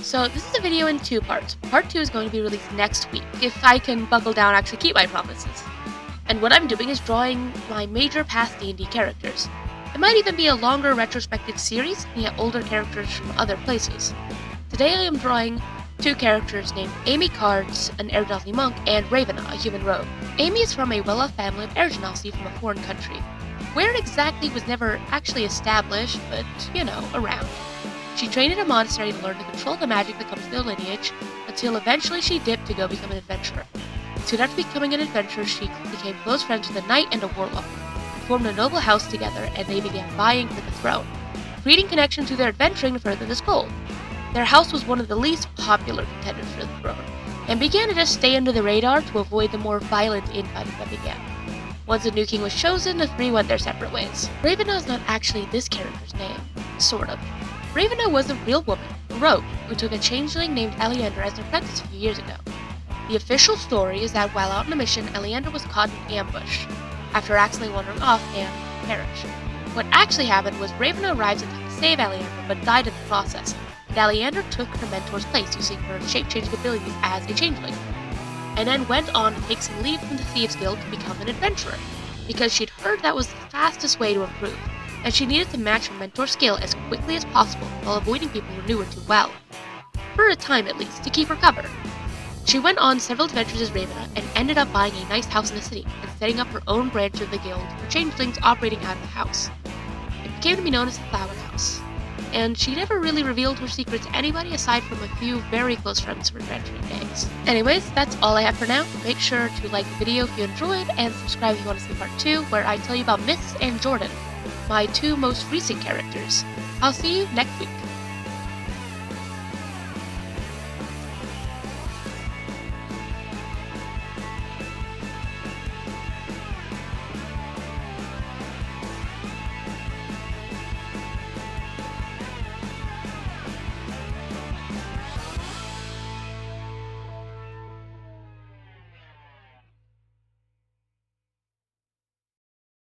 So this is a video in two parts. Part 2 is going to be released next week, if I can buckle down and actually keep my promises. And what I'm doing is drawing my major past D&D characters. It might even be a longer retrospective series, looking at older characters from other places. Today I am drawing two characters named Amy Khards, an Ergenasi monk, and Ravena, a human rogue. Amy is from a well-off family of Ergenasi from a foreign country. Where exactly was never actually established, but, around. She trained in a monastery to learn to control the magic that comes to their lineage, until eventually she dipped to go become an adventurer. Soon after becoming an adventurer, she became close friends with a knight and a warlock, and formed a noble house together, and they began vying for the throne, creating connection to their adventuring to further this goal. Their house was one of the least popular contenders for the throne, and began to just stay under the radar to avoid the more violent infighting that began. Once a new king was chosen, the three went their separate ways. Ravena is not actually this character's name, sort of. Ravena was a real woman, a rogue, who took a changeling named Aleander as an apprentice a few years ago. The official story is that while out on a mission, Aleander was caught in ambush, after accidentally wandering off and perished. What actually happened was Ravena arrived in time to save Aleander, but died in the process, and Aleander took her mentor's place using her shape-changing abilities as a changeling, and then went on to take some leave from the Thieves Guild to become an adventurer, because she'd heard that was the fastest way to improve, and she needed to match her mentor's skill as quickly as possible while avoiding people who knew her too well. For a time at least, to keep her covered. She went on several adventures as Ravena and ended up buying a nice house in the city and setting up her own branch of the guild for changelings operating out of the house. It became to be known as the Flower House, and she never really revealed her secret to anybody aside from a few very close friends of her adventuring days. Anyways, that's all I have for now. Make sure to like the video if you enjoyed, and subscribe if you want to see part 2, where I tell you about Miss and Jordan, my two most recent characters. I'll see you next week.